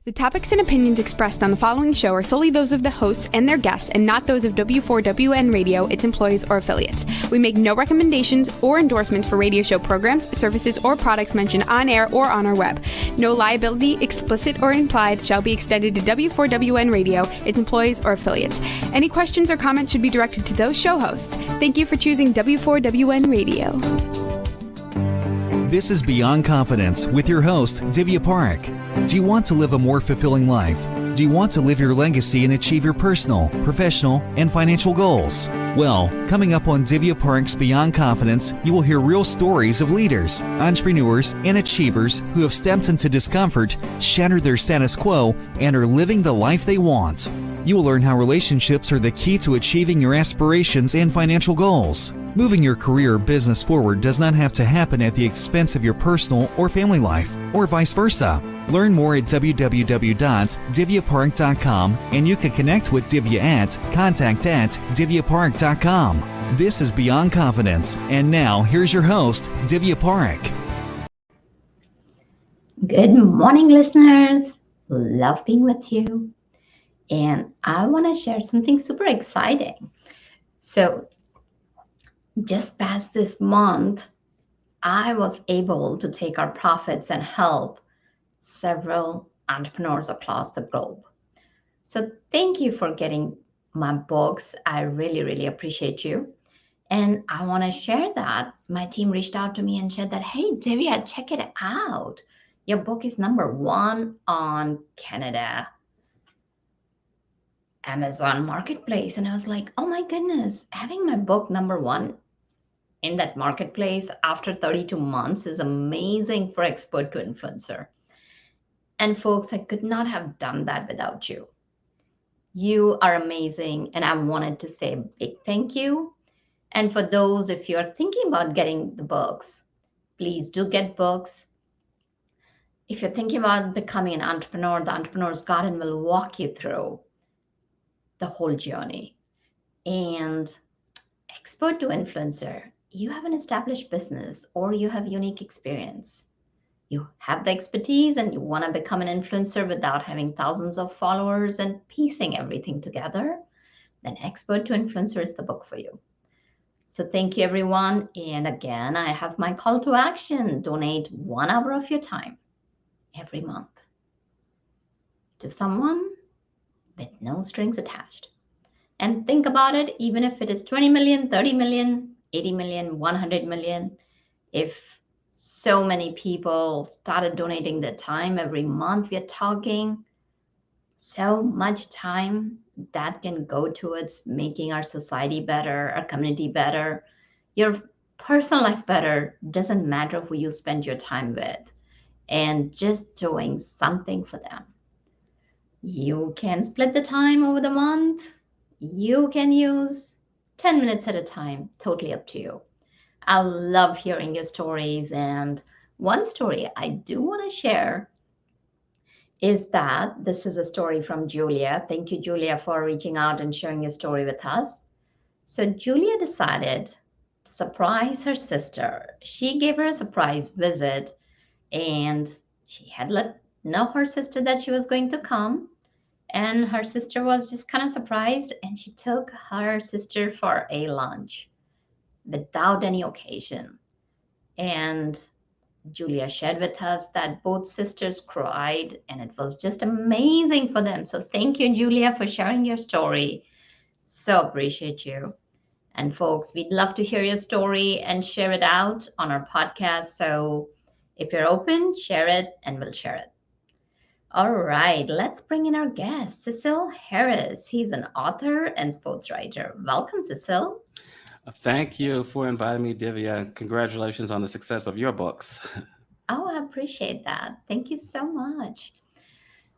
The topics and opinions expressed on the following show are solely those of the hosts and their guests and not those of W4WN Radio, its employees, or affiliates. We make no recommendations or endorsements for radio show programs, services, or products mentioned on air or on our web. No liability, explicit or implied, shall be extended to W4WN Radio, its employees, or affiliates. Any questions or comments should be directed to those show hosts. Thank you for choosing W4WN Radio. This is Beyond Confidence with your host, Divya Parekh. Do you want to live a more fulfilling life? Do you want to live your legacy and achieve your personal, professional, and financial goals? Well, coming up on Divya Parekh's Beyond Confidence, you will hear real stories of leaders, entrepreneurs, and achievers who have stepped into discomfort, shattered their status quo, and are living the life they want. You will learn how relationships are the key to achieving your aspirations and financial goals. Moving your career or business forward does not have to happen at the expense of your personal or family life, or vice versa. Learn more at www.divyaparekh.com, and you can connect with Divya at contact@divyaparekh.com. This is Beyond Confidence, and now here's your host, Divya Parekh. Good morning, listeners. Love being with you. And I want to share something super exciting. So, just past this month, I was able to take our profits and help several entrepreneurs across the globe. So thank you for getting my books. I really, really appreciate you. And I want to share that my team reached out to me and said that, hey, Divya, check it out. Your book is #1 on Canada Amazon Marketplace. And I was like, oh my goodness, having my book #1 in that marketplace after 32 months is amazing for expert to influencer. And folks, I could not have done that without you. You are amazing, and I wanted to say a big thank you. And for those, if you're thinking about getting the books, please do get books. If you're thinking about becoming an entrepreneur, the Entrepreneur's Garden will walk you through the whole journey. And expert to influencer, you have an established business or you have unique experience. You have the expertise and you want to become an influencer without having thousands of followers and piecing everything together, then Expert to Influencer is the book for you. So thank you, everyone. And again, I have my call to action. Donate 1 hour of your time every month to someone with no strings attached. And think about it, even if it is 20 million, 30 million, 80 million, 100 million, if so many people started donating their time every month, we are talking so much time that can go towards making our society better, our community better, your personal life better. Doesn't matter who you spend your time with, and just doing something for them. You can split the time over the month. You can use 10 minutes at a time, totally up to you. I love hearing your stories. And one story I do want to share is that this is a story from Julia. Thank you, Julia, for reaching out and sharing your story with us. So Julia decided to surprise her sister. She gave her a surprise visit, and she had let know her sister that she was going to come. And her sister was just kind of surprised, and she took her sister for a lunch without any occasion. And Julia shared with us that both sisters cried, and it was just amazing for them. So thank you, Julia, for sharing your story. So appreciate you. And folks, we'd love to hear your story and share it out on our podcast. So if you're open, share it and we'll share it. All right, let's bring in our guest, Cecile Harris. He's an author and sports writer. Welcome, Cecile. Thank you for inviting me, Divya. Congratulations on the success of your books. Oh, I appreciate that. Thank you so much.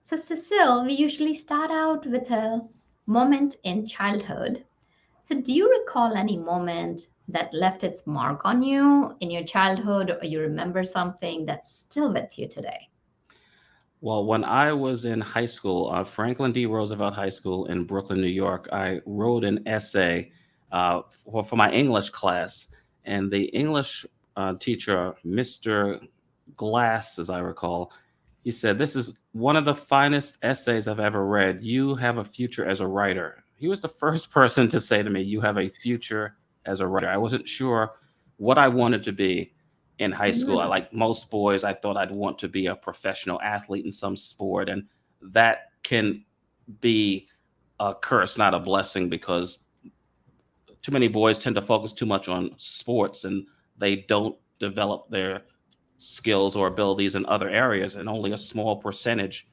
So, Cecile, we usually start out with a moment in childhood. So, do you recall any moment that left its mark on you in your childhood, or you remember something that's still with you today? Well, when I was in high school, Franklin D. Roosevelt High School in Brooklyn, New York, I wrote an essay for my English class. And the English teacher, Mr. Glass, as I recall, He said, "This is one of the finest essays I've ever read. You have a future as a writer." He was the first person to say to me, "You have a future as a writer." I wasn't sure what I wanted to be in high school. I, Mm, like most boys, I thought I'd want to be a professional athlete in some sport. And that can be a curse, not a blessing, because too many boys tend to focus too much on sports and they don't develop their skills or abilities in other areas, and only a small percentage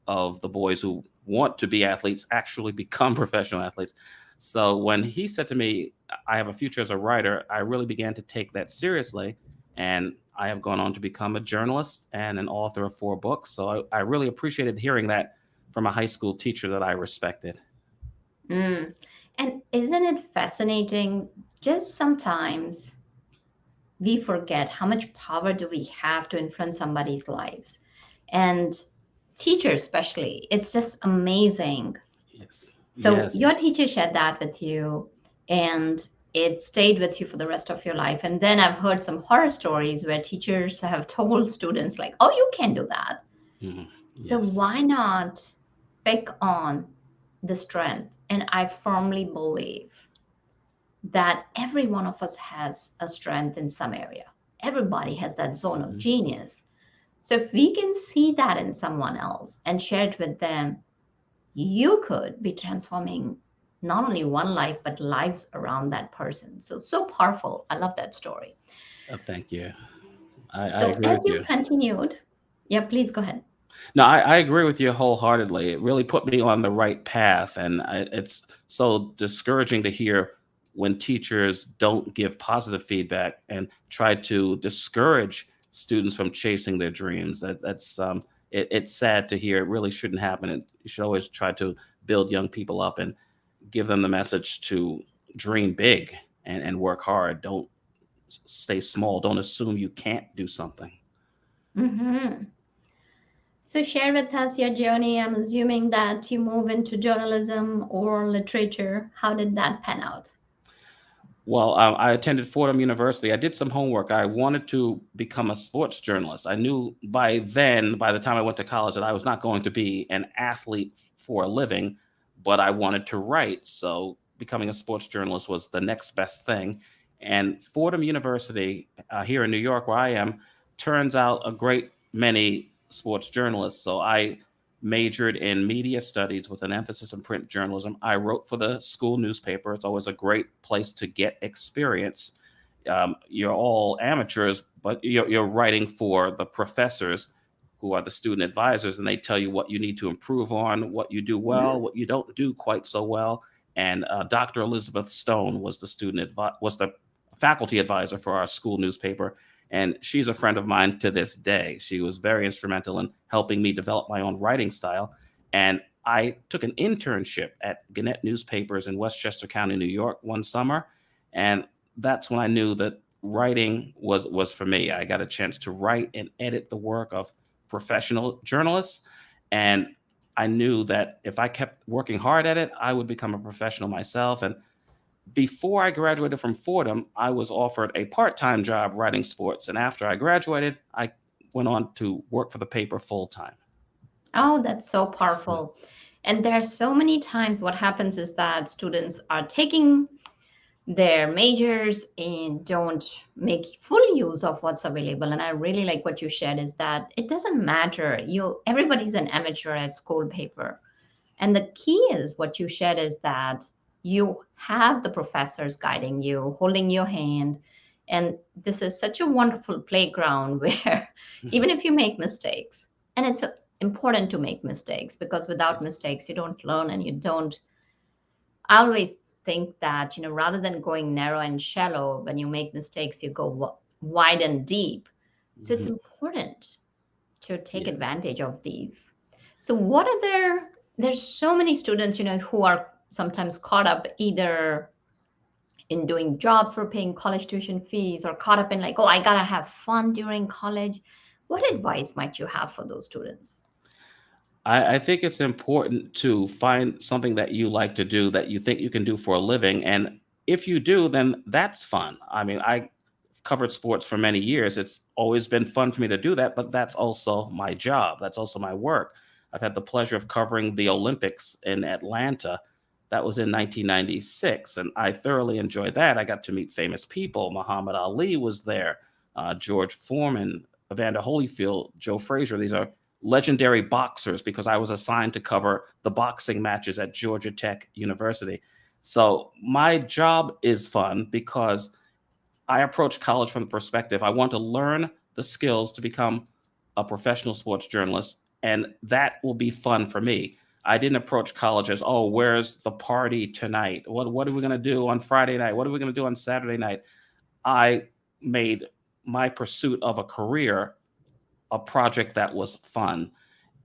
of the boys who want to be athletes actually become professional athletes. So when he said to me, "I have a future as a writer," I really began to take that seriously. And I have gone on to become a journalist and an author of 4 books. So I really appreciated hearing that from a high school teacher that I respected. mm. And isn't it fascinating? Just sometimes we forget how much power do we have to influence somebody's lives. And teachers, especially, it's just amazing. Yes. So Yes. your teacher shared that with you, and it stayed with you for the rest of your life. And then I've heard some horror stories where teachers have told students, like, oh, you can't do that. Mhm. So Yes. why not pick on the strength? And I firmly believe that every one of us has a strength in some area. Everybody has that zone of Mhm. genius. So if we can see that in someone else and share it with them, you could be transforming not only one life, but lives around that person. So, so powerful. I love that story. Thank you. I So, agree as with you you. continued, yeah, please go ahead. No, I agree with you wholeheartedly. It really put me on the right path. And it's so discouraging to hear when teachers don't give positive feedback and try to discourage students from chasing their dreams. It's sad to hear. It really shouldn't happen. You should always try to build young people up and give them the message to dream big and work hard. Don't stay small. Don't assume you can't do something. Hmm. So, share with us your journey. I'm assuming that you move into journalism or literature. How did that pan out? Well, I attended Fordham University. I did some homework. I wanted to become a sports journalist. I knew by then, by the time I went to college, that I was not going to be an athlete for a living, but I wanted to write. So becoming a sports journalist was the next best thing. And Fordham University, here in New York, where I am, turns out a great many sports journalists. So I majored in media studies with an emphasis in print journalism. I wrote for the school newspaper. It's always a great place to get experience. You're all amateurs, but you're writing for the professors who are the student advisors, and they tell you what you need to improve on, what you do well, Mm, what you don't do quite so well. And Dr. Elizabeth Stone was was the faculty advisor for our school newspaper, and she's a friend of mine to this day. She was very instrumental in helping me develop my own writing style. And I took an internship at Gannett Newspapers in Westchester County, New York, one summer. And that's when I knew that writing was for me. I got a chance to write and edit the work of professional journalists. And I knew that if I kept working hard at it, I would become a professional myself. And before I graduated from Fordham, I was offered a part time job writing sports. And after I graduated, I went on to work for the paper full time. oh, that's so powerful. And there are so many times what happens is that students are taking their majors and don't make full use of what's available. And I really like what you shared is that it doesn't matter. Everybody's an amateur at school paper. And the key is what you shared is that you have the professors guiding you, holding your hand. And this is such a wonderful playground where even if you make mistakes, and it's important to make mistakes because without Yes. mistakes, you don't learn and you don't. I always think that, rather than going narrow and shallow, when you make mistakes, you go wide and deep. So it's Mhm. important to take Yes. advantage of these. So what are there's so many students, who are sometimes caught up either in doing jobs for paying college tuition fees or caught up in like, oh, I gotta have fun during college. What advice might you have for those students? I think it's important to find something that you like to do that you think you can do for a living. And if you do, then that's fun. I mean, covered sports for many years. It's always been fun for me to do that, but that's also my job. That's also my work. I've had the pleasure of covering the Olympics in Atlanta. That was in 1996, and I thoroughly enjoyed that. I got to meet famous people. Muhammad Ali was there, George Foreman, Evander Holyfield, Joe Frazier. These are legendary boxers because I was assigned to cover the boxing matches at Georgia Tech University. So my job is fun because I approach college from the perspective I want to learn the skills to become a professional sports journalist, and that will be fun for me. I didn't approach college as, oh, where's the party tonight? What are we going to do on Friday night? What are we going to do on Saturday night? I made my pursuit of a career a project that was fun.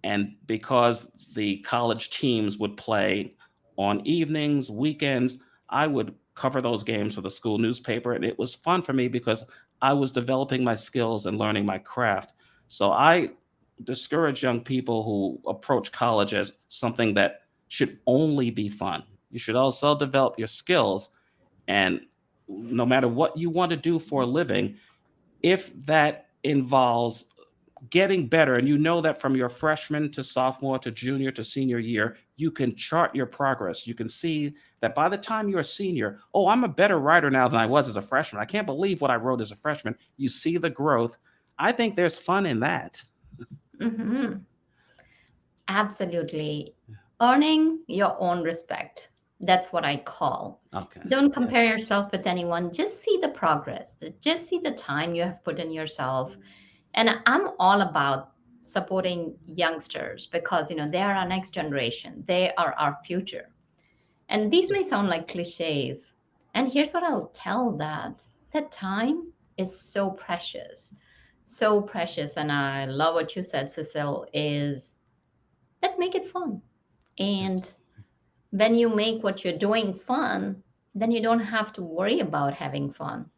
And because the college teams would play on evenings, weekends, I would cover those games for the school newspaper. And it was fun for me because I was developing my skills and learning my craft. So I discourage young people who approach college as something that should only be fun. You should also develop your skills. And no matter what you want to do for a living, if that involves getting better, and you know that from your freshman to sophomore to junior to senior year, you can chart your progress. You can see that by the time you're a senior, oh, I'm a better writer now than I was as a freshman. I can't believe what I wrote as a freshman. You see the growth. I think there's fun in that. Hmm. Absolutely. Earning your own respect. That's what I call. Okay. Don't compare Yes. yourself with anyone. Just see the progress. Just see the time you have put in yourself. And I'm all about supporting youngsters because they are our next generation. They are our future. And these may sound like cliches. And here's what I'll tell that time is so precious. So precious. And I love what you said, Cecile, is that make it fun. And Yes. when you make what you're doing fun, then you don't have to worry about having fun.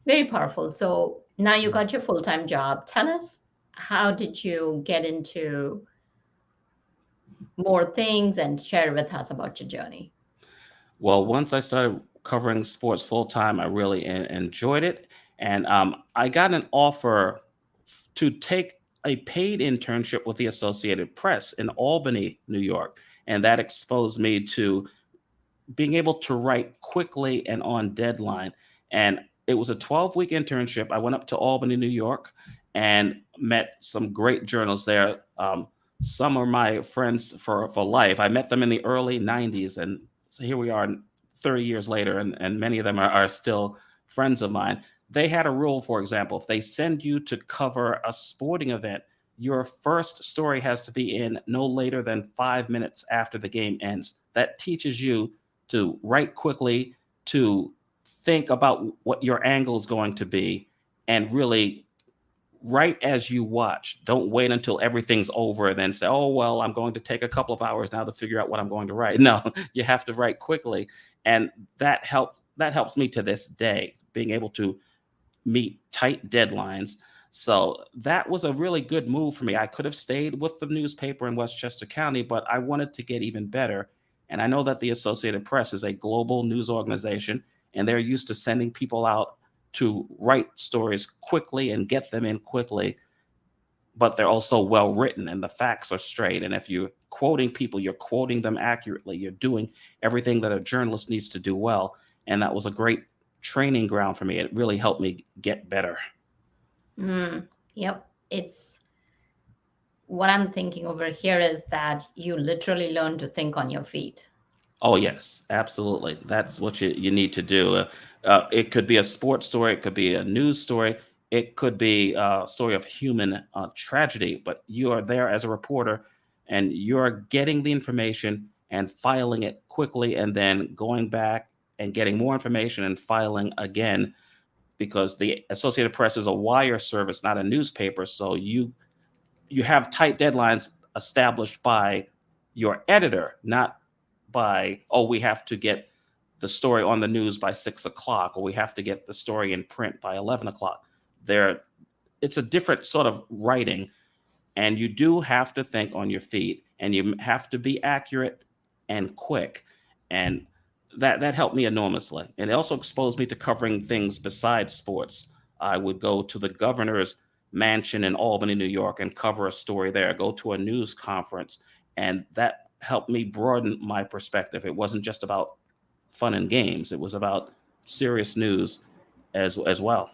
Very powerful. So now you got your full-time job. Tell us, how did you get into more things and share with us about your journey? Well, once I started covering sports full time, I really enjoyed it. And I got an offer to take a paid internship with the Associated Press in Albany, New York. And that exposed me to being able to write quickly and on deadline. And it was a 12-week internship. I went up to Albany, New York, and met some great journalists there. Some are my friends for life. I met them in the early 90s. And so here we are 30 years later, and many of them are still friends of mine. They had a rule, for example, if they send you to cover a sporting event, your first story has to be in no later than 5 minutes after the game ends. That teaches you to write quickly, to think about what your angle is going to be, and really write as you watch. Don't wait until everything's over and then say, oh, well, I'm going to take a couple of hours now to figure out what I'm going to write. No, you have to write quickly. And that helps me to this day, being able to meet tight deadlines. So that was a really good move for me. I could have stayed with the newspaper in Westchester County, but I wanted to get even better. And I know that the Associated Press is a global news organization, and they're used to sending people out to write stories quickly and get them in quickly, but they're also well written and the facts are straight. And if you're quoting people, you're quoting them accurately. You're doing everything that a journalist needs to do well. And that was a great training ground for me. It really helped me get better. Yep. It's what I'm thinking over here is that you literally learn to think on your feet. Oh, yes, absolutely. That's what you need to do. It could be a sports story, it could be a news story, it could be a story of human tragedy, but you are there as a reporter and you're getting the information and filing it quickly and then going back and getting more information and filing again because the Associated Press is a wire service, not a newspaper. So you have tight deadlines established by your editor, not by, oh, we have to get the story on the news by 6 o'clock, or we have to get the story in print by 11 o'clock. There, it's a different sort of writing, and you do have to think on your feet, and you have to be accurate and quick. And that helped me enormously. And it also exposed me to covering things besides sports, I would go to the governor's mansion in Albany, New York, and cover a story there, go to a news conference. And that helped me broaden my perspective. It wasn't just about fun and games, it was about serious news as well.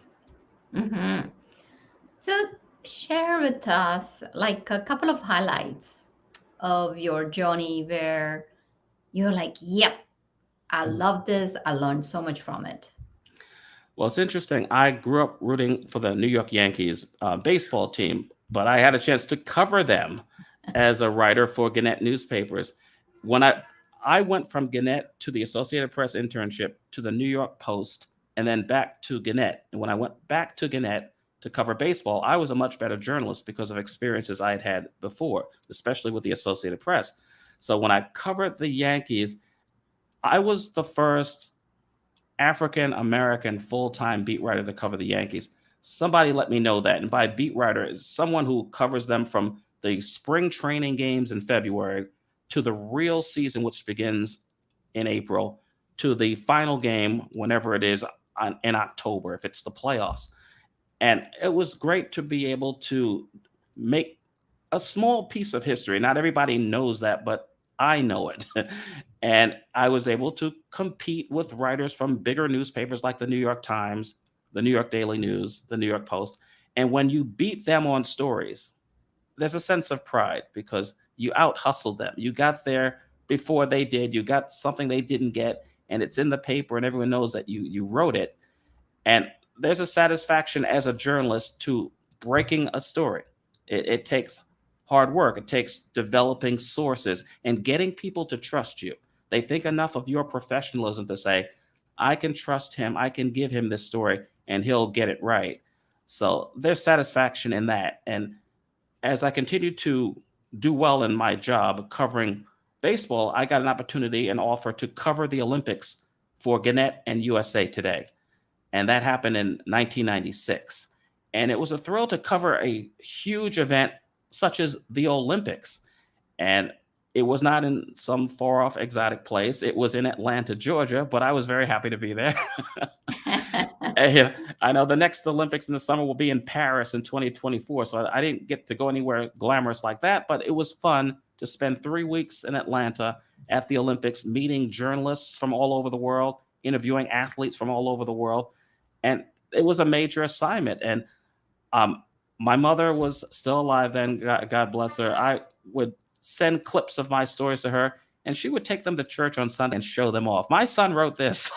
Hmm. So share with us like a couple of highlights of your journey where you're like, yep, I love this. I learned so much from it. Well, it's interesting. I grew up rooting for the New York Yankees baseball team, but I had a chance to cover them as a writer for Gannett newspapers. When I went from Gannett to the Associated Press internship to the New York Post and then back to Gannett. And when I went back to Gannett to cover baseball, I was a much better journalist because of experiences I had had before, especially with the Associated Press. So when I covered the Yankees, I was the first African American full time beat writer to cover the Yankees. Somebody let me know that. And by beat writer, is someone who covers them from the spring training games in February to the real season, which begins in April, to the final game, whenever it is in October, if it's the playoffs. And it was great to be able to make a small piece of history. Not everybody knows that, but I know it. And I was able to compete with writers from bigger newspapers like the New York Times, the New York Daily News, the New York Post. And when you beat them on stories, there's a sense of pride because you out hustled them. You got there before they did. You got something they didn't get, and it's in the paper, and everyone knows that you wrote it. And there's a satisfaction as a journalist to breaking a story. It takes hard work. It takes developing sources and getting people to trust you. They think enough of your professionalism to say, I can trust him. I can give him this story and he'll get it right. So there's satisfaction in that. And as I continued to do well in my job covering baseball, I got an opportunity and offer to cover the Olympics for Gannett and USA Today. And that happened in 1996. And it was a thrill to cover a huge event such as the Olympics. And it was not in some far off exotic place. It was in Atlanta, Georgia, but I was very happy to be there. And I know the next Olympics in the summer will be in Paris in 2024. So I didn't get to go anywhere glamorous like that, but it was fun to spend 3 weeks in Atlanta at the Olympics, meeting journalists from all over the world, interviewing athletes from all over the world. And it was a major assignment. And my mother was still alive then, God bless her. I would send clips of my stories to her, and she would take them to church on Sunday and show them off. My son wrote this.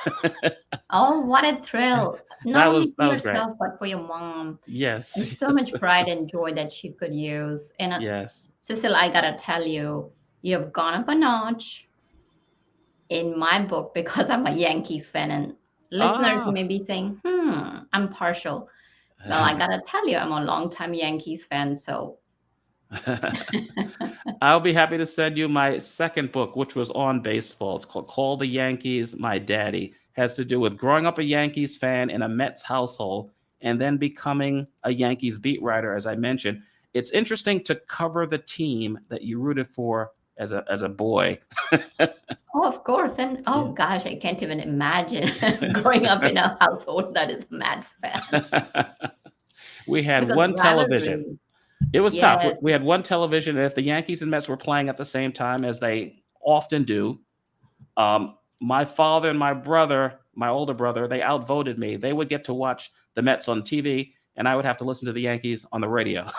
Oh, what a thrill. Not only for that was great. yourself, but for your mom. Yes. And so much pride and joy that she could use. And Yes. Cecil, I gotta tell you, you've gone up a notch in my book because I'm a Yankees fan. And listeners Ah. may be saying, I'm partial. Well, I gotta tell you, I'm a longtime Yankees fan. So I'll be happy to send you my second book, which was on baseball. It's called Call the Yankees, My Daddy. Has to do with growing up a Yankees fan in a Mets household and then becoming a Yankees beat writer, as I mentioned. It's interesting to cover the team that you rooted for as a boy. oh, of course. And oh gosh, I can't even imagine growing up in a household that is a Mets fan. We had Because one television. rivalry. It was tough. Yes. We had one television, and if the Yankees and Mets were playing at the same time, as they often do, my father and my brother, my older brother, they outvoted me. They would get to watch the Mets on TV, and I would have to listen to the Yankees on the radio.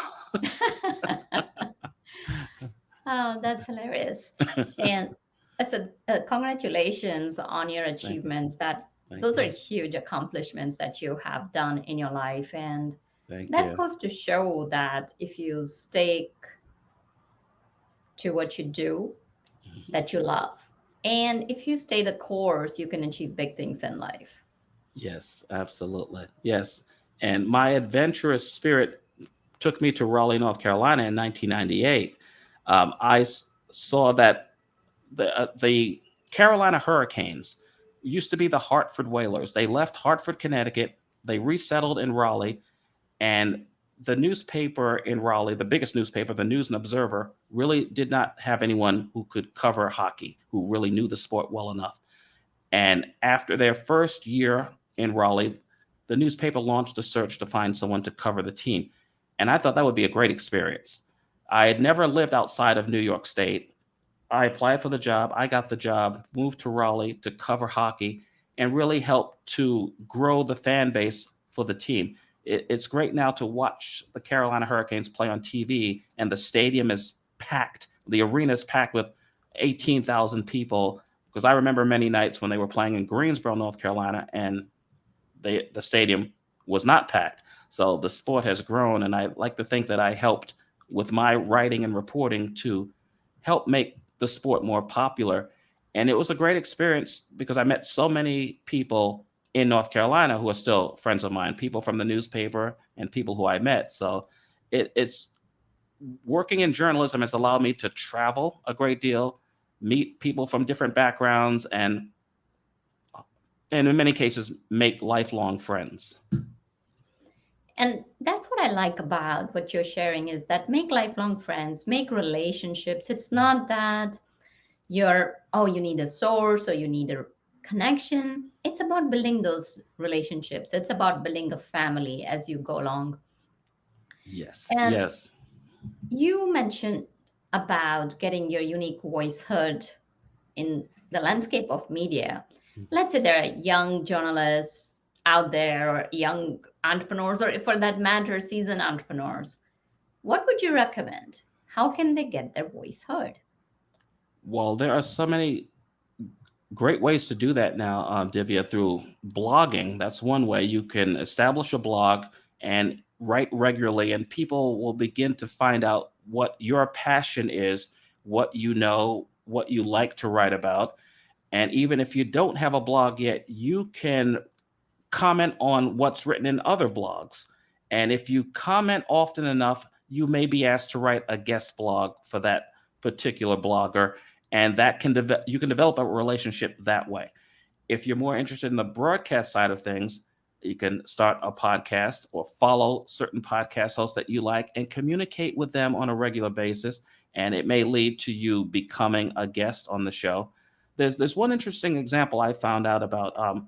Oh, that's hilarious. And I said, congratulations on your Thank you. achievements. Thank Those are you. huge accomplishments that you have done in your life. And Thank that you. goes to show that if you stick to what you do, that you love, and if you stay the course, you can achieve big things in life. Yes, absolutely. Yes. And my adventurous spirit took me to Raleigh, North Carolina in 1998. Saw that the Carolina Hurricanes used to be the Hartford Whalers. They left Hartford, Connecticut. They resettled in Raleigh. And the newspaper in Raleigh, the biggest newspaper, the News and Observer, really did not have anyone who could cover hockey, who really knew the sport well enough. And after their first year in Raleigh, the newspaper launched a search to find someone to cover the team. And I thought that would be a great experience. I had never lived outside of New York State. I applied for the job. I got the job, moved to Raleigh to cover hockey and really help to grow the fan base for the team. It's great now to watch the Carolina Hurricanes play on TV, and the stadium is packed. The arena is packed with 18,000 people. Because I remember many nights when they were playing in Greensboro, North Carolina, and the stadium was not packed. So the sport has grown, and I like to think that I helped with my writing and reporting to help make the sport more popular. And it was a great experience because I met so many people in North Carolina who are still friends of mine, people from the newspaper and people who I met. So it's working in journalism has allowed me to travel a great deal, meet people from different backgrounds, and in many cases, make lifelong friends. And that's what I like about what you're sharing is that make lifelong friends, make relationships. It's not that you need a source or you need a connection. It's about building those relationships. It's about building a family as you go along. Yes, And yes. you mentioned about getting your unique voice heard in the landscape of media. Let's say there are young journalists out there, or young entrepreneurs, or for that matter, seasoned entrepreneurs. What would you recommend? How can they get their voice heard? Well, there are so many great ways to do that now, Divya, through blogging. That's one way. You can establish a blog and write regularly, and people will begin to find out what your passion is, what you know, what you like to write about. And even if you don't have a blog yet, you can comment on what's written in other blogs. And if you comment often enough, you may be asked to write a guest blog for that particular blogger, and that can you can develop a relationship that way. If you're more interested in the broadcast side of things, you can start a podcast or follow certain podcast hosts that you like and communicate with them on a regular basis. And it may lead to you becoming a guest on the show. There's one interesting example I found out about.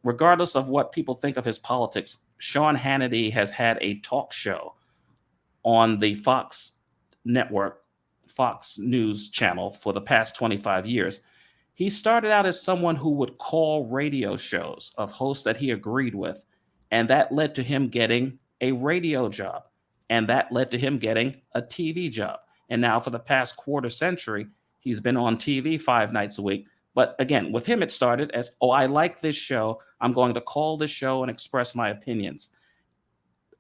Regardless of what people think of his politics, Sean Hannity has had a talk show on the Fox network, Fox News channel for the past 25 years. He started out as someone who would call radio shows of hosts that he agreed with, and that led to him getting a radio job, and that led to him getting a TV job. And now for the past quarter century, he's been on TV 5 nights a week. But again, with him, it started as, oh, I like this show. I'm going to call this show and express my opinions.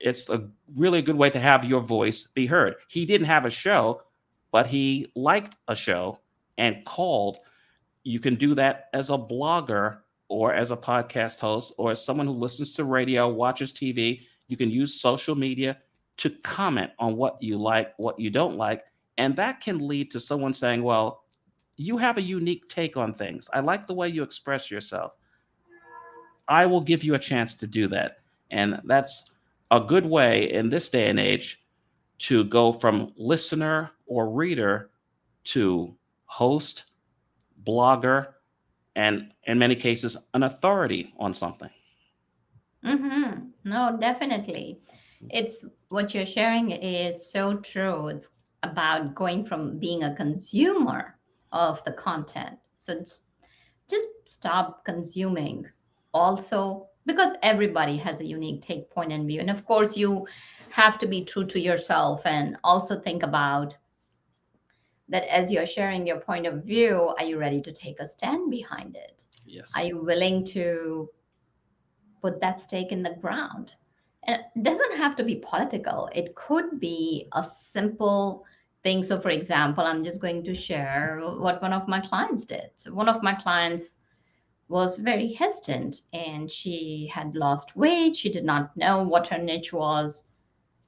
It's a really good way to have your voice be heard. He didn't have a show, but he liked a show and called. You can do that as a blogger or as a podcast host or as someone who listens to radio, watches TV. You can use social media to comment on what you like, what you don't like. And that can lead to someone saying, well, you have a unique take on things. I like the way you express yourself. I will give you a chance to do that. And that's a good way in this day and age to go from listener or reader to host, blogger, and in many cases, an authority on something. Mm-hmm. No, definitely. It's what you're sharing is so true. It's about going from being a consumer of the content. So just stop consuming. Also, because everybody has a unique take, point, and view. And of course, you have to be true to yourself and also think about that as you're sharing your point of view, are you ready to take a stand behind it? Yes. Are you willing to put that stake in the ground? And it doesn't have to be political. It could be a simple thing. So, for example, I'm just going to share what one of my clients did. So, one of my clients was very hesitant and she had lost weight. She did not know what her niche was.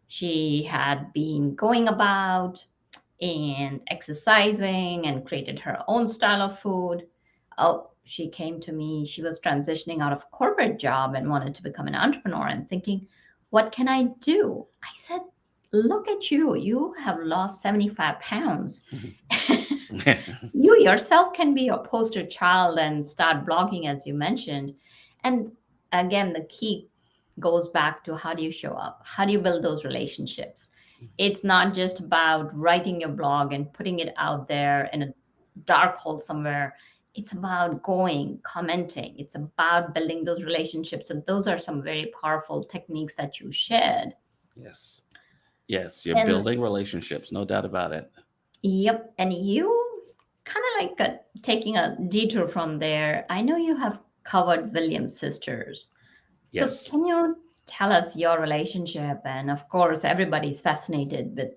She had been going about and exercising and created her own style of food. Oh, she came to me. She was transitioning out of a corporate job and wanted to become an entrepreneur and thinking, what can I do? I said, look at you. You have lost 75 pounds. You yourself can be a poster child and start blogging, as you mentioned. And again, the key goes back to how do you show up? How do you build those relationships? It's not just about writing your blog and putting it out there in a dark hole somewhere. It's about going, commenting. It's about building those relationships. And those are some very powerful techniques that you shared. Yes. Yes, you're And building relationships, no doubt about it. yep, and you kind of like taking a detour from there. I know you have covered Williams sisters. So Yes. can you tell us your relationship? And of course, everybody's fascinated with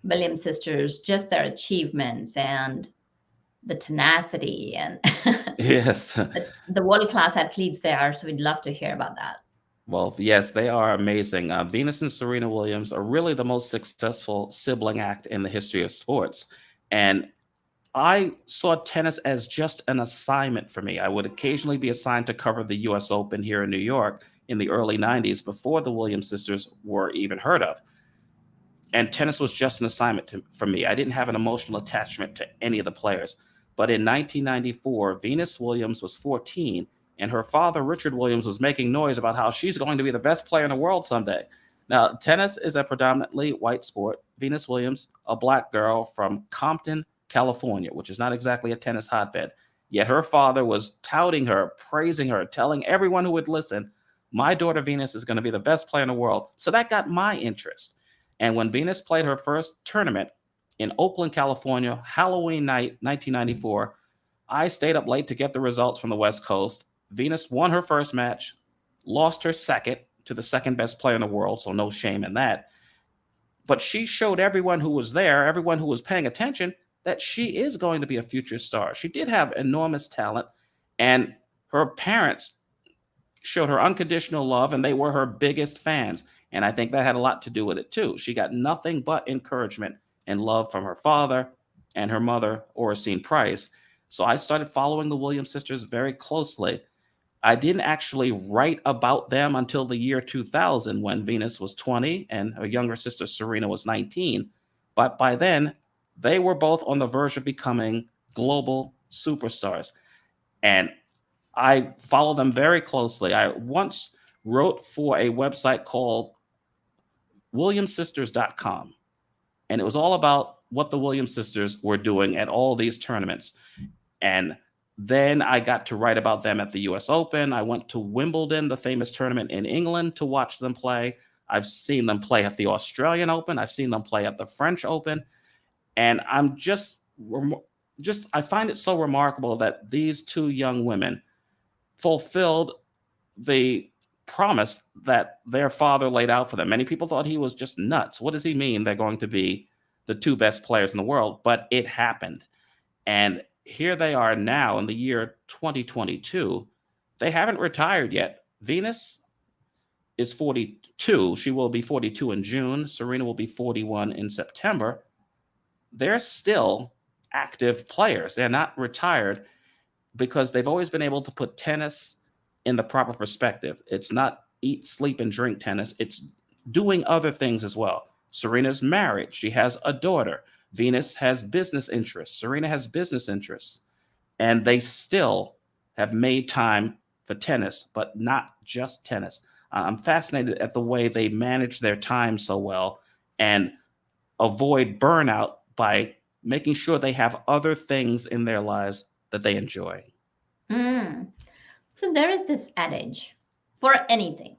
Williams sisters, just their achievements and the tenacity and Yes. the world-class athletes they are. So we'd love to hear about that. Well, yes, they are amazing. Venus and Serena Williams are really the most successful sibling act in the history of sports. And I saw tennis as just an assignment for me. I would occasionally be assigned to cover the US Open here in New York in the early 90s before the Williams sisters were even heard of. And tennis was just an assignment for me. I didn't have an emotional attachment to any of the players. But in 1994, Venus Williams was 14, and her father, Richard Williams, was making noise about how she's going to be the best player in the world someday. Now, tennis is a predominantly white sport. Venus Williams, a black girl from Compton, California, which is not exactly a tennis hotbed. Yet her father was touting her, praising her, telling everyone who would listen, my daughter Venus is going to be the best player in the world. So that got my interest. And when Venus played her first tournament in Oakland, California, Halloween night, 1994, I stayed up late to get the results from the West Coast. Venus won her first match, lost her second to the second best player in the world, so no shame in that. But she showed everyone who was there, everyone who was paying attention, that she is going to be a future star. She did have enormous talent, and her parents showed her unconditional love, and they were her biggest fans. And I think that had a lot to do with it, too. She got nothing but encouragement and love from her father and her mother, Oracene Price. So I started following the Williams sisters very closely. I didn't actually write about them until the year 2000 when Venus was 20 and her younger sister Serena was 19. But by then, they were both on the verge of becoming global superstars. And I follow them very closely. I once wrote for a website called williamssisters.com. And it was all about what the Williams sisters were doing at all these tournaments. And then I got to write about them at the US Open. I went to Wimbledon, the famous tournament in England, to watch them play. I've seen them play at the Australian Open. I've seen them play at the French Open. And I'm I find it so remarkable that these two young women fulfilled the promise that their father laid out for them. Many people thought he was just nuts. What does he mean they're going to be the two best players in the world? But it happened. And here they are now in the year 2022. They haven't retired yet. Venus is 42. She will be 42 in June. Serena will be 41 in September. They're still active players. They're not retired because they've always been able to put tennis in the proper perspective. It's not eat, sleep, and drink tennis. It's doing other things as well. Serena's married. She has a daughter. Venus has business interests. Serena has business interests. And they still have made time for tennis, but not just tennis. I'm fascinated at the way they manage their time so well and avoid burnout by making sure they have other things in their lives that they enjoy. Mm. So there is this adage for anything,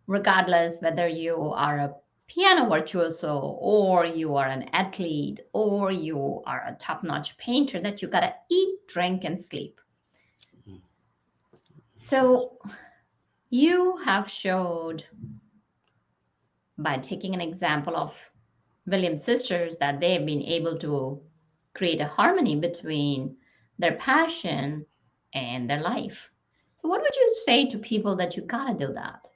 regardless whether you are a piano virtuoso or you are an athlete or you are a top-notch painter, that you gotta eat, drink, and sleep. So you have showed by taking an example of Williams sisters that they've been able to create a harmony between their passion and their life. So what would you say to people that you gotta do that?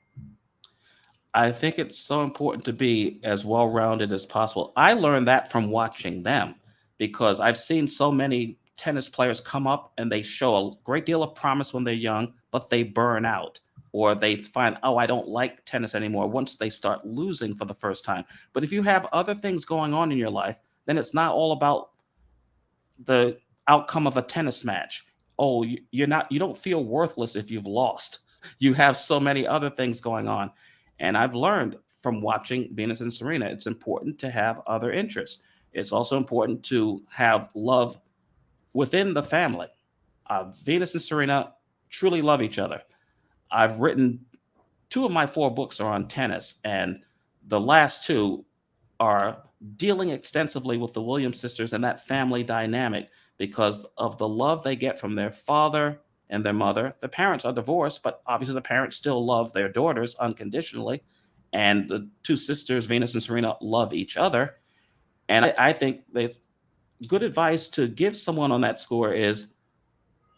I think it's so important to be as well-rounded as possible. I learned that from watching them because I've seen so many tennis players come up and they show a great deal of promise when they're young, but they burn out or they find, oh, I don't like tennis anymore once they start losing for the first time. But if you have other things going on in your life, then it's not all about the outcome of a tennis match. Oh, you don't feel worthless if you've lost. You have so many other things going on. And I've learned from watching Venus and Serena, it's important to have other interests. It's also important to have love within the family. Venus and Serena truly love each other. I've written two of my four books are on tennis, and the last two are dealing extensively with the Williams sisters and that family dynamic because of the love they get from their father and their mother. The parents are divorced, but obviously the parents still love their daughters unconditionally. And the two sisters, Venus and Serena, love each other. And I think that good advice to give someone on that score is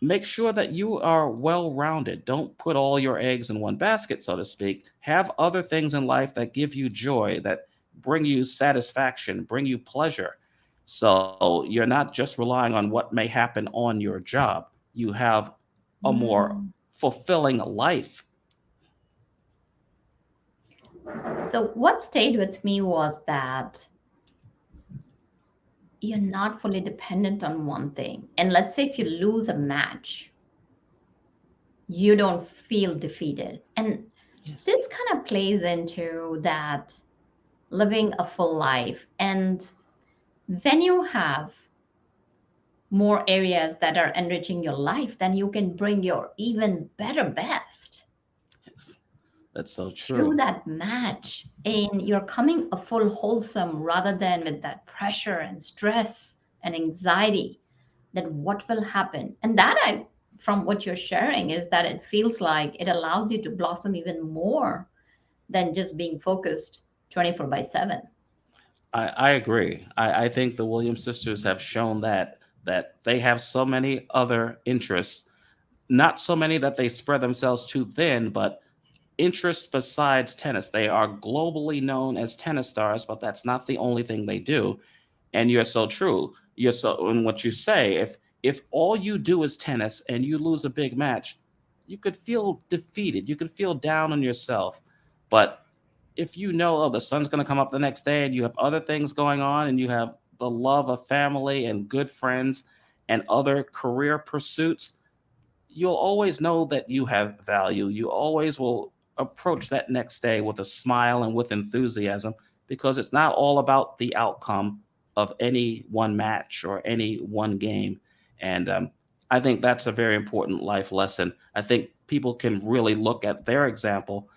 make sure that you are well rounded. Don't put all your eggs in one basket, so to speak. Have other things in life that give you joy, that bring you satisfaction, bring you pleasure. So you're not just relying on what may happen on your job. You have a more Mm. fulfilling life. So what stayed with me was that you're not fully dependent on one thing. And let's say if you lose a match, you don't feel defeated. And Yes. this kind of plays into that living a full life. And when you have more areas that are enriching your life, then you can bring your even better best Yes. That's so through true. that match. And you're coming a full wholesome rather than with that pressure and stress and anxiety that what will happen. And that I from what you're sharing is that it feels like it allows you to blossom even more than just being focused 24 by 7. I agree. I think the Williams sisters have shown that they have so many other interests, not so many that they spread themselves too thin, but interests besides tennis. They are globally known as tennis stars, but that's not the only thing they do. And you're so true. You're so in what you say. If all you do is tennis and you lose a big match, you could feel defeated. You could feel down on yourself. But if you know, oh, the sun's going to come up the next day and you have other things going on and you have the love of family and good friends and other career pursuits, you'll always know that you have value. You always will approach that next day with a smile and with enthusiasm because it's not all about the outcome of any one match or any one game. And I think that's a very important life lesson. I think people can really look at their example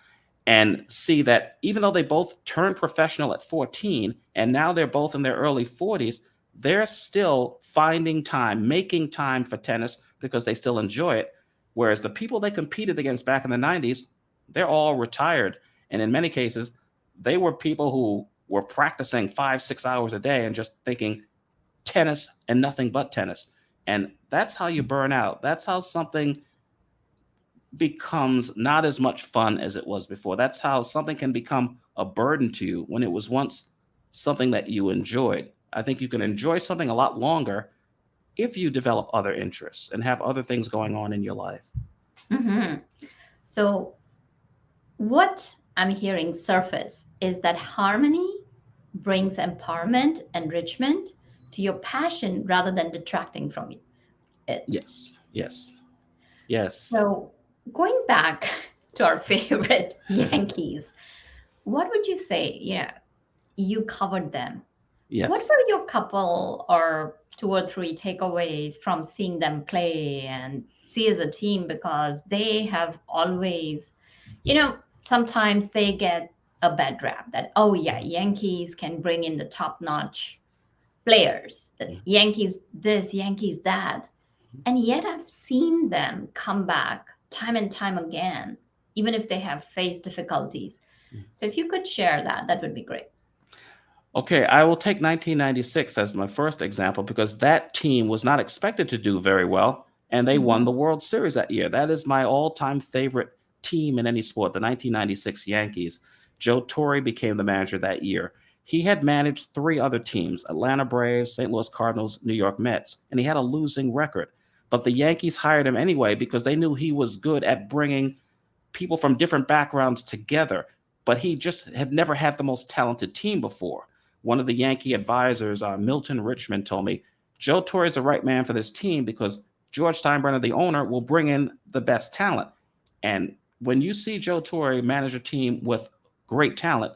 and see that even though they both turned professional at 14 and now they're both in their early 40s, they're still finding time, making time for tennis because they still enjoy it. Whereas the people they competed against back in the 90s, they're all retired. And in many cases, they were people who were practicing 5, 6 hours a day and just thinking tennis and nothing but tennis. And that's how you burn out. That's how something becomes not as much fun as it was before. That's how something can become a burden to you when it was once something that you enjoyed. I think you can enjoy something a lot longer if you develop other interests and have other things going on in your life. Hmm. So, what I'm hearing surface is that harmony brings empowerment, enrichment to your passion rather than detracting from it. Yes, yes, yes, So, going back to our favorite Yankees, what would you say? You covered them. What yes. were your couple or two or three takeaways from seeing them play and see as a team? Because they have always, sometimes they get a bad rap that, oh, yeah, Yankees can bring in the top notch players, that Yankees this, Yankees that. And yet I've seen them come back time and time again, even if they have faced difficulties. So if you could share that, that would be great. Okay, I will take 1996 as my first example because that team was not expected to do very well and they won Mhm. the World Series that year. That is my all time favorite team in any sport, the 1996 Yankees. Joe Torre became the manager that year. He had managed three other teams: Atlanta Braves, St. Louis Cardinals, New York Mets, and he had a losing record. But the Yankees hired him anyway because they knew he was good at bringing people from different backgrounds together, but he just had never had the most talented team before. One of the Yankee advisors, Milton Richmond, told me Joe Torre is the right man for this team because George Steinbrenner, the owner, will bring in the best talent. And when you see Joe Torre manage a team with great talent,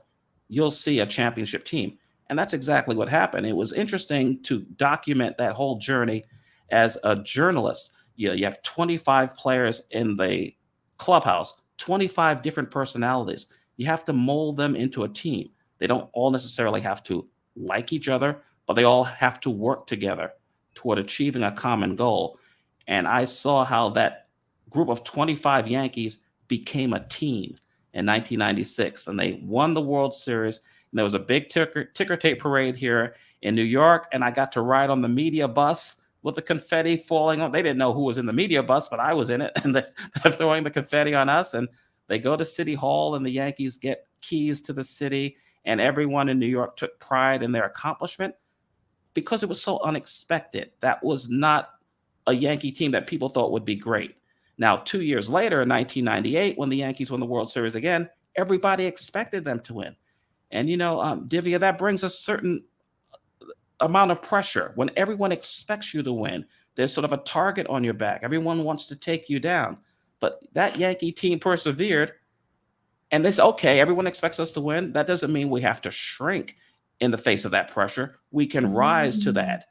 you'll see a championship team. And that's exactly what happened. It was interesting to document that whole journey as a journalist. You have 25 players in the clubhouse, 25 different personalities. You have to mold them into a team. They don't all necessarily have to like each other, but they all have to work together toward achieving a common goal. And I saw how that group of 25 Yankees became a team in 1996, and they won the World Series. And there was a big ticker tape parade here in New York, and I got to ride on the media bus with the confetti falling on. They didn't know who was in the media bus, but I was in it, and they're throwing the confetti on us. And they go to City Hall, and the Yankees get keys to the city, and everyone in New York took pride in their accomplishment because it was so unexpected. That was not a Yankee team that people thought would be great. Now, 2 years later, in 1998, when the Yankees won the World Series again, everybody expected them to win. And, Divya, that brings a certain amount of pressure. When everyone expects you to win, there's sort of a target on your back. Everyone wants to take you down. But that Yankee team persevered, and they said, okay, everyone expects us to win. That doesn't mean we have to shrink in the face of that pressure. We can rise to that.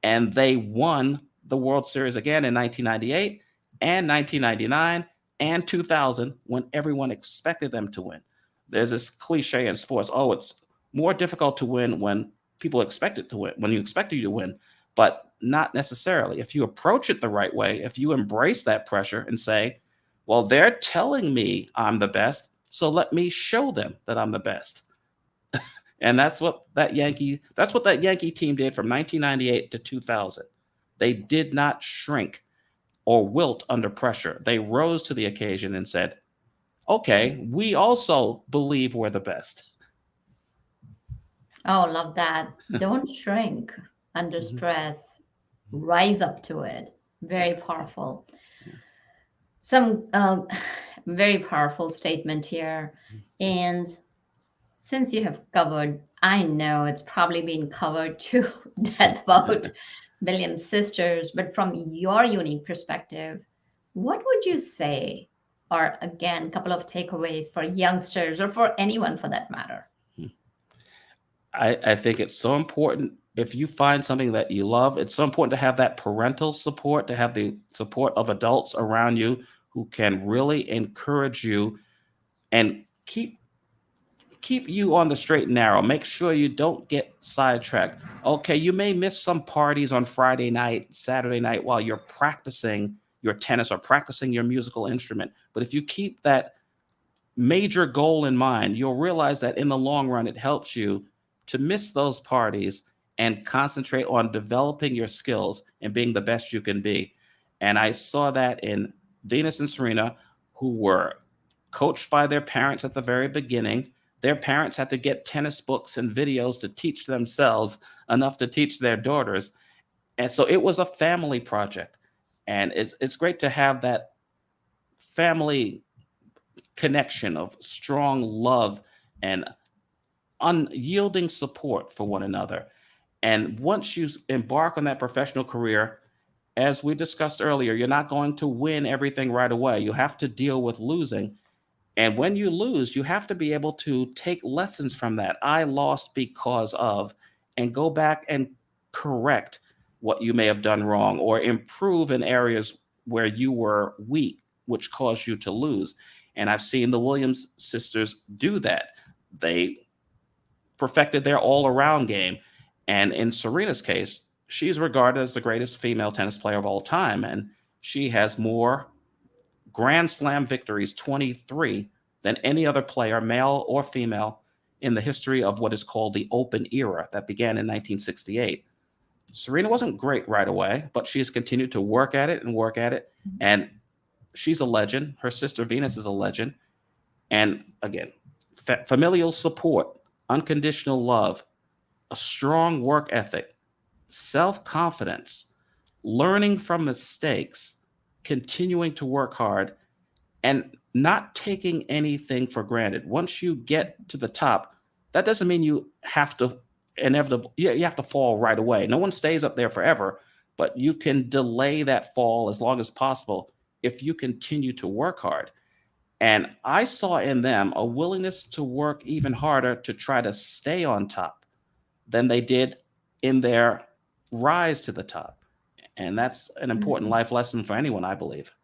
And they won the World Series again in 1998 and 1999 and 2000 when everyone expected them to win. There's this cliche in sports, it's more difficult to win when people expect it to win, when you expect you to win, but not necessarily. If you approach it the right way, if you embrace that pressure and say, well, they're telling me I'm the best, so let me show them that I'm the best. And that's what that Yankee team did from 1998 to 2000. They did not shrink or wilt under pressure. They rose to the occasion and said, okay, we also believe we're the best. Oh, love that. Don't shrink under stress. Rise up to it. Very powerful. Some very powerful statement here. And since you have covered, I know it's probably been covered to death about Williams' sisters, but from your unique perspective, what would you say are, again, a couple of takeaways for youngsters or for anyone for that matter? I think it's so important. If you find something that you love, it's so important to have that parental support, to have the support of adults around you who can really encourage you and keep you on the straight and narrow. Make sure you don't get sidetracked. Okay, you may miss some parties on Friday night, Saturday night while you're practicing your tennis or practicing your musical instrument. But if you keep that major goal in mind, you'll realize that in the long run, it helps you to miss those parties and concentrate on developing your skills and being the best you can be. And I saw that in Venus and Serena, who were coached by their parents at the very beginning. Their parents had to get tennis books and videos to teach themselves enough to teach their daughters. And so it was a family project. And it's great to have that family connection of strong love and unyielding support for one another. And once you embark on that professional career, as we discussed earlier, you're not going to win everything right away. You have to deal with losing. And when you lose, you have to be able to take lessons from that. I lost because of, and go back and correct what you may have done wrong or improve in areas where you were weak, which caused you to lose. And I've seen the Williams sisters do that. They perfected their all-around game. And in Serena's case, she's regarded as the greatest female tennis player of all time. And she has more Grand Slam victories, 23, than any other player, male or female, in the history of what is called the Open era that began in 1968. Serena wasn't great right away, but she has continued to work at it. And she's a legend. Her sister Venus is a legend. And again, familial support, unconditional love, a strong work ethic, self-confidence, learning from mistakes, continuing to work hard, and not taking anything for granted. Once you get to the top, that doesn't mean you have to you have to fall right away. No one stays up there forever, but you can delay that fall as long as possible if you continue to work hard. And I saw in them a willingness to work even harder to try to stay on top than they did in their rise to the top. And that's an important Mhm. life lesson for anyone, I believe.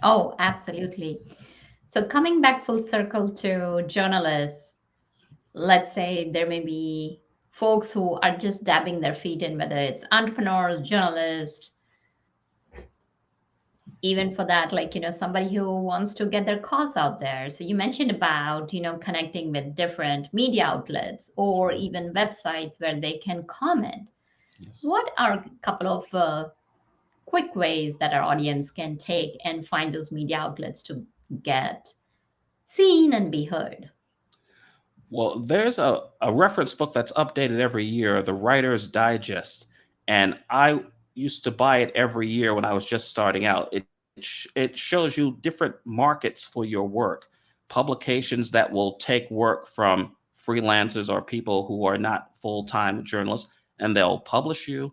Oh, absolutely. So coming back full circle to journalists, let's say there may be folks who are just dabbing their feet in, whether it's entrepreneurs, journalists, even for that, like, somebody who wants to get their cause out there. So you mentioned about, connecting with different media outlets or even websites where they can comment. Yes. What are a couple of quick ways that our audience can take and find those media outlets to get seen and be heard? Well, there's a reference book that's updated every year, the Writer's Digest. And I used to buy it every year when I was just starting out. It shows you different markets for your work, publications that will take work from freelancers or people who are not full-time journalists, and they'll publish you.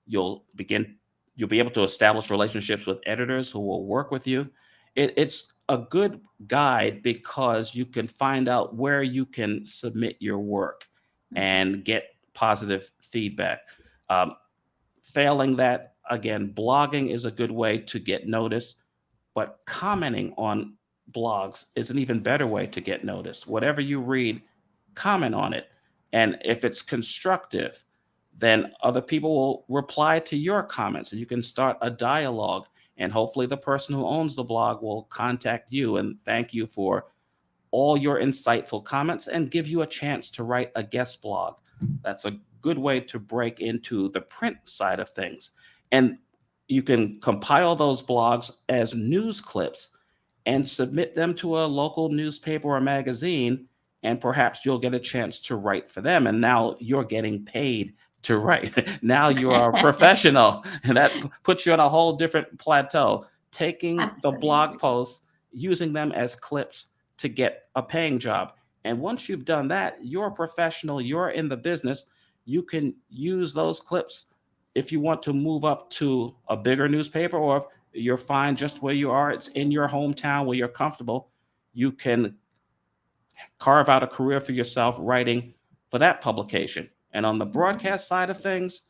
You'll begin, you'll be able to establish relationships with editors who will work with you. It's a good guide because you can find out where you can submit your work and get positive feedback. Um, Failing that, again, blogging is a good way to get noticed, but commenting on blogs is an even better way to get noticed. Whatever you read, comment on it. And if it's constructive, then other people will reply to your comments and you can start a dialogue. And hopefully, the person who owns the blog will contact you and thank you for all your insightful comments and give you a chance to write a guest blog. That's a good way to break into the print side of things. And you can compile those blogs as news clips and submit them to a local newspaper or magazine, and perhaps you'll get a chance to write for them. And now you're getting paid to write. Now you are a professional, and that puts you on a whole different plateau. Taking the blog Absolutely. posts, using them as clips to get a paying job. And once you've done that, you're a professional, you're in the business. You can use those clips if you want to move up to a bigger newspaper, or if you're fine just where you are, it's in your hometown where you're comfortable, you can carve out a career for yourself writing for that publication. And on the Mhm. broadcast side of things,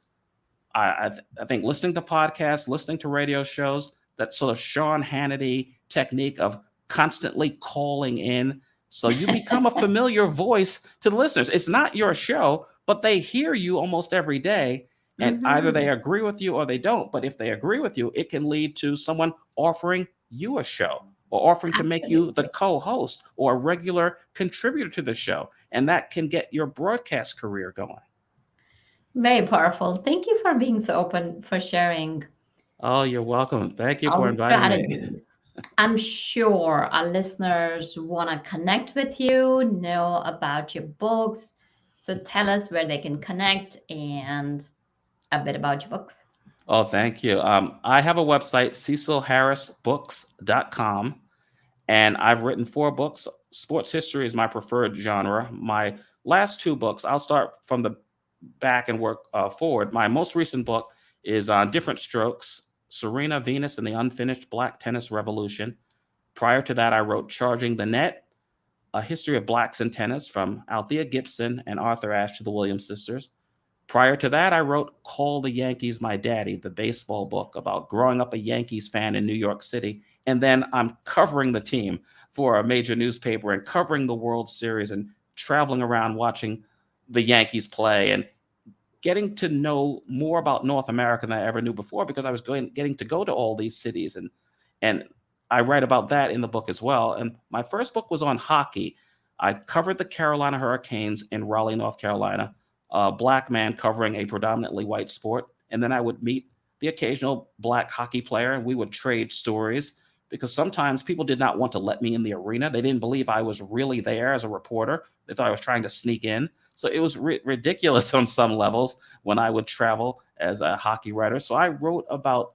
I think listening to podcasts, listening to radio shows, that sort of Sean Hannity technique of constantly calling in. So you become a familiar voice to the listeners. It's not your show, but they hear you almost every day. And either they Mhm. agree with you or they don't. But if they agree with you, it can lead to someone offering you a show or offering to make you the Absolutely. co host or a regular contributor to the show. And that can get your broadcast career going. Very powerful. Thank you for being so open, for sharing Oh, you're welcome. Thank you all for the inviting me. strategies. I'm sure our listeners want to connect with you, know about your books. So tell us where they can connect and a bit about your books. Oh, thank you. I have a website, cecilharrisbooks.com, and I've written 4 books. Sports history is my preferred genre. My last 2 books, I'll start from the back and work forward. My most recent book is on Different Strokes, Serena, Venus, and the Unfinished Black Tennis Revolution. Prior to that, I wrote Charging the Net, A History of Blacks in Tennis from Althea Gibson and Arthur Ashe to the Williams sisters. Prior to that, I wrote Call the Yankees My Daddy, the baseball book about growing up a Yankees fan in New York City. And then I'm covering the team for a major newspaper and covering the World Series and traveling around watching the Yankees play and getting to know more about North America than I ever knew before because I was getting to go to all these cities, and I write about that in the book as well. And my first book was on hockey. I covered the Carolina Hurricanes in Raleigh, North Carolina, a black man covering a predominantly white sport, and then I would meet the occasional black hockey player, and we would trade stories because sometimes people did not want to let me in the arena. They didn't believe I was really there as a reporter. They thought I was trying to sneak in. So it was ridiculous on some levels when I would travel as a hockey writer. So I wrote about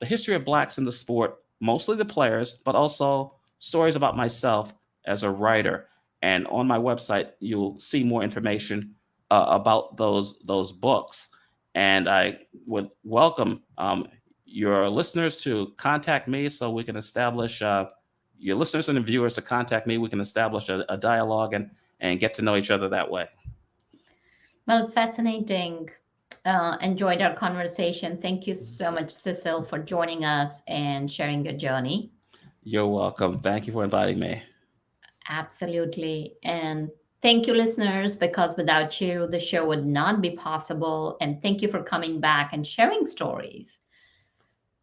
the history of blacks in the sport, mostly the players, but also stories about myself as a writer. And on my website, you'll see more information about those books. And I would welcome your listeners to contact me so we can establish your listeners and viewers to contact me. We can establish a dialogue and get to know each other that way. Well, fascinating. Enjoyed our conversation. Thank you so much, Cecil, for joining us and sharing your journey. You're welcome. Thank you for inviting me. Absolutely. And thank you, listeners, because without you, the show would not be possible. And thank you for coming back and sharing stories.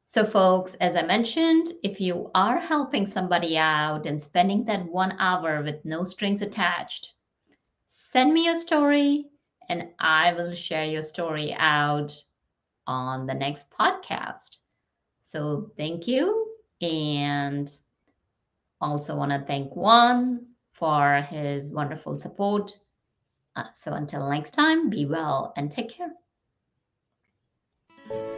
So, folks, as I mentioned, if you are helping somebody out and spending that 1 hour with no strings attached, send me your story and I will share your story out on the next podcast. So, thank you. And also want to thank Juan for his wonderful support. So until next time, be well and take care.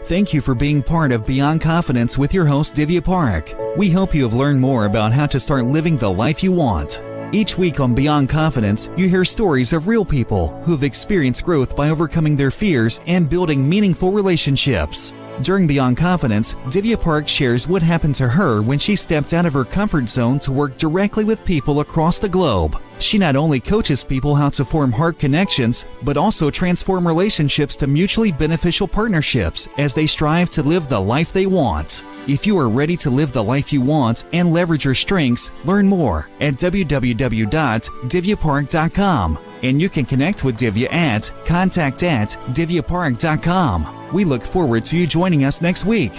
Thank you for being part of Beyond Confidence with your host, Divya Parekh. We hope you have learned more about how to start living the life you want. Each week on Beyond Confidence, you hear stories of real people who have experienced growth by overcoming their fears and building meaningful relationships. During Beyond Confidence, Divya Parekh shares what happened to her when she stepped out of her comfort zone to work directly with people across the globe. She not only coaches people how to form heart connections, but also transform relationships to mutually beneficial partnerships as they strive to live the life they want. If you are ready to live the life you want and leverage your strengths, learn more at www.divyaparekh.com. And you can connect with Divya at contact@divyaparekh.com. We look forward to you joining us next week.